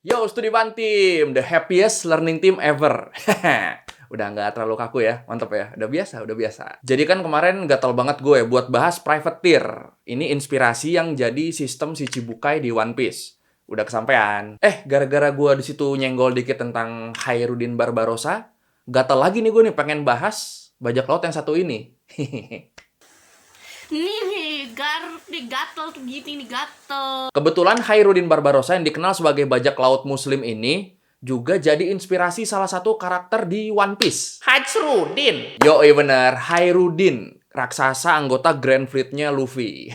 Yo, Studiban Team, the happiest learning team ever. Udah nggak terlalu kaku ya, mantep ya. Udah biasa. Jadi kan kemarin gatel banget gue buat bahas private tier. Ini inspirasi yang jadi sistem si Chibukai di One Piece. Udah kesampean. Gara-gara gue di situ nyenggol dikit tentang Khairuddin Barbarossa, gatel lagi nih gue nih pengen bahas bajak laut yang satu ini. Nih, gatel tuh gitu, ini gatel. Kebetulan Khairuddin Barbarossa yang dikenal sebagai bajak laut muslim ini juga jadi inspirasi salah satu karakter di One Piece. Khairuddin. Yoi bener, Khairuddin, raksasa anggota Grand Fleet-nya Luffy.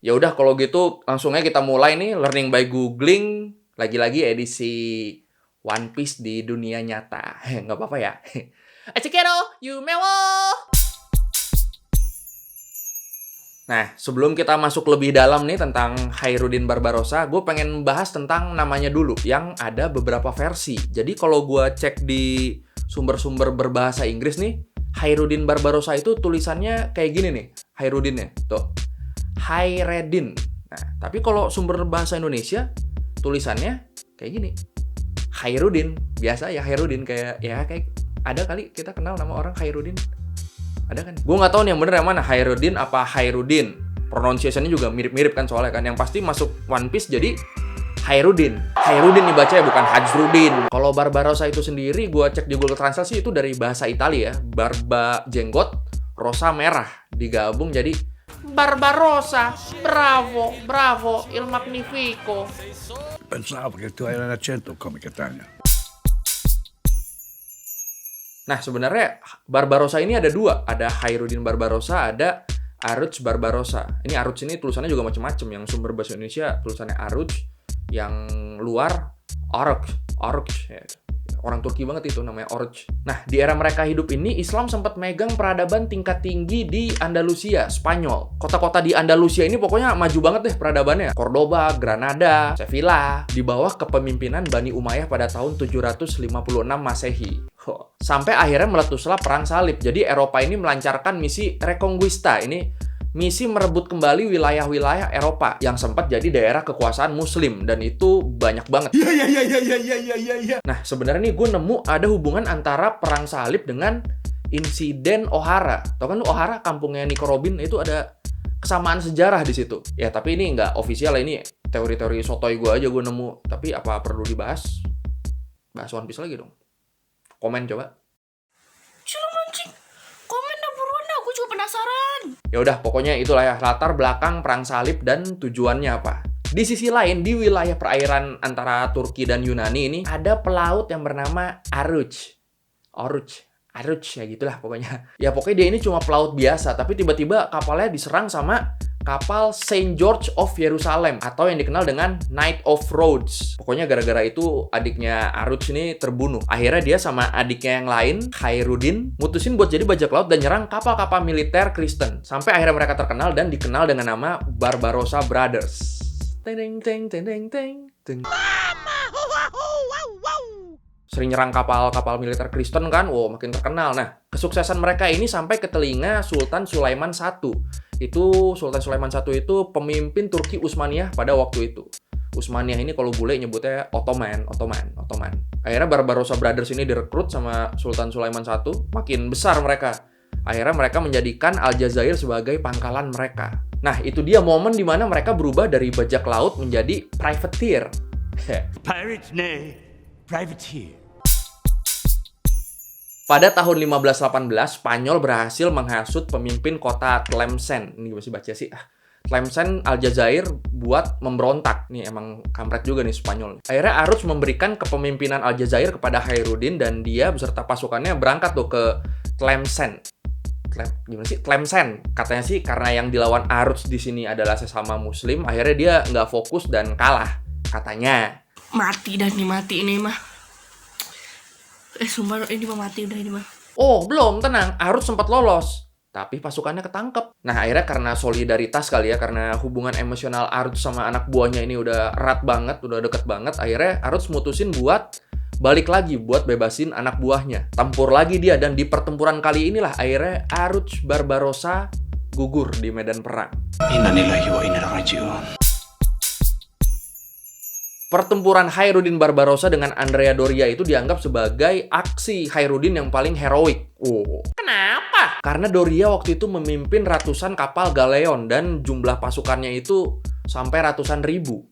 Ya udah kalau gitu langsung aja kita mulai nih learning by googling, lagi-lagi edisi One Piece di dunia nyata. Nggak apa-apa ya. Echikero, yumewo! Nah, sebelum kita masuk lebih dalam nih tentang Khairuddin Barbarossa, gue pengen bahas tentang namanya dulu, yang ada beberapa versi. Jadi kalau gue cek di sumber-sumber berbahasa Inggris nih, Khairuddin Barbarossa itu tulisannya kayak gini nih, Khairuddin ya, tuh. Khairuddin. Nah, tapi kalau sumber bahasa Indonesia, tulisannya kayak gini. Khairuddin. Biasa ya Khairuddin, kayak ada kali kita kenal nama orang Khairuddin. Ada kan? Gue nggak tahu nih yang bener yang mana, Khairuddin apa Khairuddin. Pronunciation-nya juga mirip-mirip kan soalnya kan. Yang pasti masuk One Piece jadi Khairuddin. Khairuddin dibaca ya, bukan Hajruddin. Kalau Barbarossa itu sendiri, gue cek di Google Translate sih itu dari bahasa Italia ya. Barba jenggot, rosa merah. Digabung jadi Barbarossa. Bravo, il magnifico. Pensavo che tu hai un accento come Catania. Nah, sebenarnya Barbarossa ini ada dua. Ada Khairuddin Barbarossa, ada Aruch Barbarossa. Ini Aruch ini tulisannya juga macam-macam. Yang sumber bahasa Indonesia tulisannya Aruch, yang luar Aruch. Ya. Orang Turki banget itu namanya Aruch. Nah, di era mereka hidup ini, Islam sempat megang peradaban tingkat tinggi di Andalusia, Spanyol. Kota-kota di Andalusia ini pokoknya maju banget deh peradabannya. Cordoba, Granada, Sevilla, di bawah kepemimpinan Bani Umayyah pada tahun 756 Masehi. Sampai akhirnya meletuslah Perang Salib. Jadi Eropa ini melancarkan misi Reconquista. Ini misi merebut kembali wilayah-wilayah Eropa yang sempat jadi daerah kekuasaan Muslim. Dan itu banyak banget. Nah, sebenarnya nih gue nemu ada hubungan antara Perang Salib dengan insiden O'Hara. Tau kan O'Hara, kampungnya Nico Robin, itu ada kesamaan sejarah di situ. Ya, tapi ini nggak ofisial, ini teori-teori sotoy gue aja gue nemu. Tapi apa perlu dibahas? Bahas One Piece lagi dong. Komen coba. Cuma mancing. Komen dah buruan dah, gue juga penasaran. Ya udah, pokoknya itulah ya latar belakang Perang Salib dan tujuannya apa. Di sisi lain, di wilayah perairan antara Turki dan Yunani ini ada pelaut yang bernama Aruch ya gitulah pokoknya. Ya pokoknya dia ini cuma pelaut biasa, tapi tiba-tiba kapalnya diserang sama kapal Saint George of Jerusalem atau yang dikenal dengan Knight of Rhodes. Pokoknya gara-gara itu adiknya Aruch ini terbunuh. Akhirnya dia sama adiknya yang lain, Khairuddin, mutusin buat jadi bajak laut dan nyerang kapal-kapal militer Kristen. Sampai akhirnya mereka terkenal dan dikenal dengan nama Barbarossa Brothers. Sering nyerang kapal-kapal militer Kristen kan, makin terkenal. Nah, kesuksesan mereka ini sampai ke telinga Sultan Sulaiman I. Sultan Sulaiman I itu pemimpin Turki Utsmaniyah pada waktu itu. Utsmaniyah ini kalau bule nyebutnya Ottoman. Akhirnya Barbarossa Brothers ini direkrut sama Sultan Sulaiman I, makin besar mereka. Akhirnya mereka menjadikan Aljazair sebagai pangkalan mereka. Nah, itu dia momen di mana mereka berubah dari bajak laut menjadi privateer. Pirates, nay, privateer. Pada tahun 1518, Spanyol berhasil menghasut pemimpin kota Tlemcen. Ini masih baca sih. Tlemcen, Aljazair buat memberontak. Nih emang kampret juga nih Spanyol. Akhirnya Aruch memberikan kepemimpinan Aljazair kepada Khairuddin dan dia beserta pasukannya berangkat tuh ke Tlemcen. Tlemcen. Katanya sih karena yang dilawan Aruch di sini adalah sesama Muslim, akhirnya dia nggak fokus dan kalah. Katanya. Mati ini mah. Sumpah ini mah mati udah ini mah. Oh, belum, tenang. Aruch sempat lolos. Tapi pasukannya ketangkep. Nah, akhirnya karena solidaritas kali ya, karena hubungan emosional Aruch sama anak buahnya ini udah erat banget, udah deket banget, akhirnya Aruch mutusin buat balik lagi buat bebasin anak buahnya. Tempur lagi dia, dan di pertempuran kali inilah akhirnya Aruch Barbarossa gugur di medan perang. Innalillahi wa inna ilaihi raji'un. Pertempuran Khairuddin Barbarossa dengan Andrea Doria itu dianggap sebagai aksi Khairuddin yang paling heroik. Kenapa? Karena Doria waktu itu memimpin ratusan kapal galeon dan jumlah pasukannya itu sampai ratusan ribu.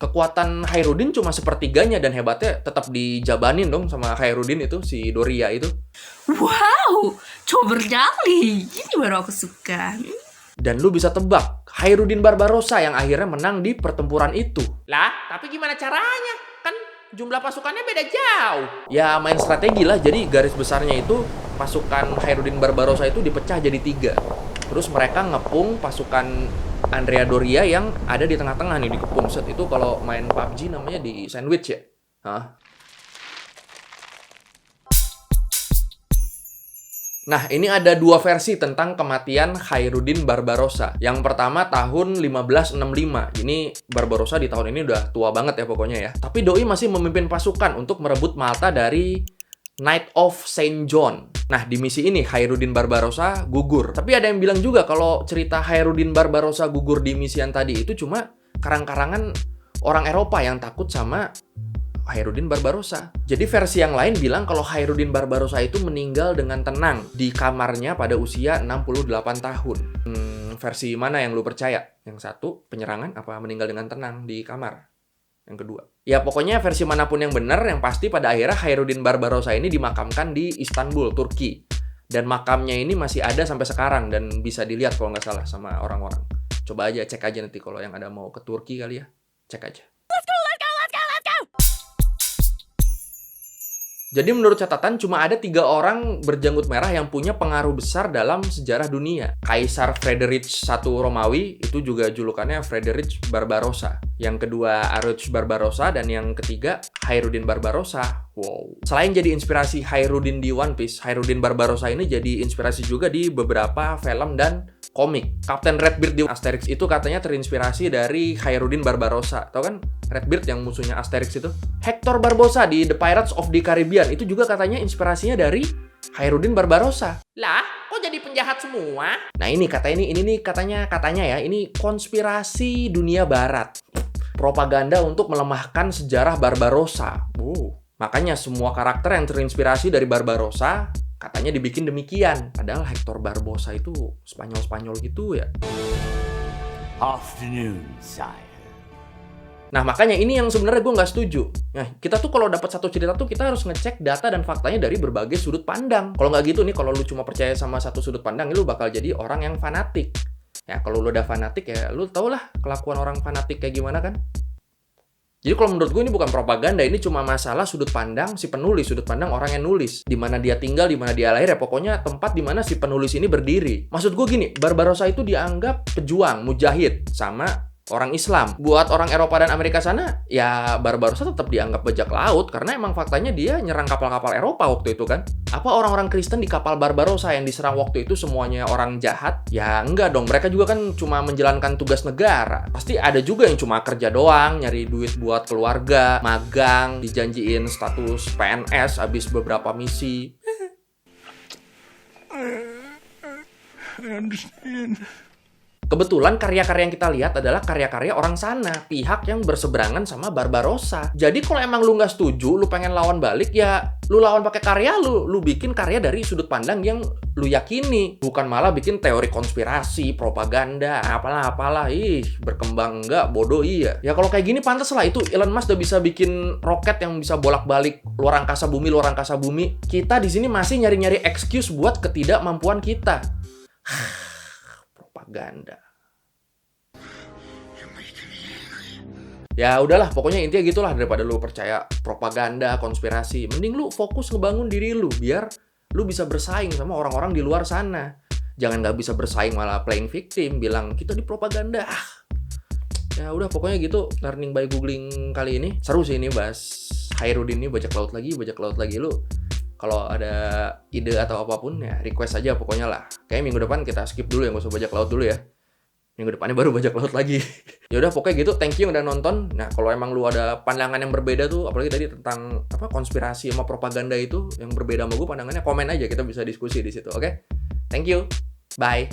Kekuatan Khairuddin cuma sepertiganya dan hebatnya tetap dijabanin dong sama Khairuddin itu, si Doria itu. Wow, coba bernyali. Ini baru aku suka. Dan lu bisa tebak, Khairuddin Barbarossa yang akhirnya menang di pertempuran itu. Lah, tapi gimana caranya? Kan jumlah pasukannya beda jauh. Ya main strategi lah, jadi garis besarnya itu pasukan Khairuddin Barbarossa itu dipecah jadi 3. Terus mereka ngepung pasukan Andrea Doria yang ada di tengah-tengah nih, dikepung. Set itu kalau main PUBG namanya di sandwich ya? Hah? Nah, ini ada 2 versi tentang kematian Khairuddin Barbarossa. Yang pertama tahun 1565. Ini Barbarossa di tahun ini udah tua banget ya pokoknya ya. Tapi doi masih memimpin pasukan untuk merebut Malta dari Knight of Saint John. Nah, di misi ini Khairuddin Barbarossa gugur. Tapi ada yang bilang juga kalau cerita Khairuddin Barbarossa gugur di misi yang tadi itu cuma karang-karangan orang Eropa yang takut sama Khairuddin Barbarossa. Jadi versi yang lain bilang kalau Khairuddin Barbarossa itu meninggal dengan tenang di kamarnya pada usia 68 tahun. Versi mana yang lu percaya? Yang satu, penyerangan apa meninggal dengan tenang di kamar? Yang kedua. Ya pokoknya versi manapun yang benar, yang pasti pada akhirnya Khairuddin Barbarossa ini dimakamkan di Istanbul, Turki. Dan makamnya ini masih ada sampai sekarang dan bisa dilihat kalau nggak salah sama orang-orang. Coba aja cek aja nanti kalau yang ada mau ke Turki kali ya. Cek aja. Jadi menurut catatan cuma ada 3 orang berjanggut merah yang punya pengaruh besar dalam sejarah dunia. Kaisar Frederick I Romawi, itu juga julukannya Frederick Barbarossa. Yang kedua Aruch Barbarossa dan yang ketiga Khairuddin Barbarossa. Wow. Selain jadi inspirasi Khairuddin di One Piece, Khairuddin Barbarossa ini jadi inspirasi juga di beberapa film dan komik. Kapten Redbeard di Asterix itu katanya terinspirasi dari Khairuddin Barbarossa. Tahu kan Redbeard yang musuhnya Asterix itu? Hector Barbossa di The Pirates of the Caribbean itu juga katanya inspirasinya dari Khairuddin Barbarossa. Lah, kok jadi penjahat semua? Nah, ini katanya ya, ini konspirasi dunia barat. Propaganda untuk melemahkan sejarah Barbarossa. Makanya semua karakter yang terinspirasi dari Barbarossa katanya dibikin demikian. Padahal Hector Barbossa itu Spanyol-Spanyol gitu ya. Afternoon, sire. Nah, makanya ini yang sebenarnya gue nggak setuju. Nah, kita tuh kalau dapat satu cerita tuh kita harus ngecek data dan faktanya dari berbagai sudut pandang. Kalau nggak gitu nih, kalau lu cuma percaya sama satu sudut pandang, lu bakal jadi orang yang fanatik. Ya, kalau lu udah fanatik ya lu tau lah kelakuan orang fanatik kayak gimana kan. Jadi kalau menurut gue ini bukan propaganda, ini cuma masalah sudut pandang si penulis, sudut pandang orang yang nulis. Di mana dia tinggal, di mana dia lahir, ya pokoknya tempat di mana si penulis ini berdiri. Maksud gue gini, Barbarossa itu dianggap pejuang, mujahid, sama orang Islam. Buat orang Eropa dan Amerika sana, ya Barbarossa tetap dianggap bajak laut karena emang faktanya dia nyerang kapal-kapal Eropa waktu itu kan. Apa orang-orang Kristen di kapal Barbarossa yang diserang waktu itu semuanya orang jahat? Ya enggak dong, mereka juga kan cuma menjalankan tugas negara. Pasti ada juga yang cuma kerja doang, nyari duit buat keluarga, magang, dijanjiin status PNS abis beberapa misi. I understand. Kebetulan karya-karya yang kita lihat adalah karya-karya orang sana, pihak yang berseberangan sama Barbarossa. Jadi kalau emang lu nggak setuju, lu pengen lawan balik, ya lu lawan pakai karya lu bikin karya dari sudut pandang yang lu yakini. Bukan malah bikin teori konspirasi, propaganda, apalah. Berkembang nggak, bodoh iya. Ya kalau kayak gini pantas lah, itu Elon Musk udah bisa bikin roket yang bisa bolak-balik luar angkasa bumi. Kita di sini masih nyari-nyari excuse buat ketidakmampuan kita. Propaganda. Ya udahlah, pokoknya intinya gitulah, daripada lu percaya propaganda, konspirasi, mending lu fokus ngebangun diri lu biar lu bisa bersaing sama orang-orang di luar sana. Jangan nggak bisa bersaing malah playing victim, bilang kita di propaganda. Ya udah, pokoknya gitu learning by googling kali ini. Seru sih ini bahas Khairuddin ini, bajak laut lagi lu. Kalau ada ide atau apapun ya request aja pokoknya lah. Kayaknya minggu depan kita skip dulu ya, nggak usah bajak laut dulu ya. Minggu depannya baru bajak laut lagi. Ya udah pokoknya gitu, thank you yang udah nonton. Nah, kalau emang lu ada pandangan yang berbeda tuh, apalagi tadi tentang konspirasi sama propaganda itu yang berbeda sama gue pandangannya, komen aja, kita bisa diskusi di situ, oke? Thank you. Bye.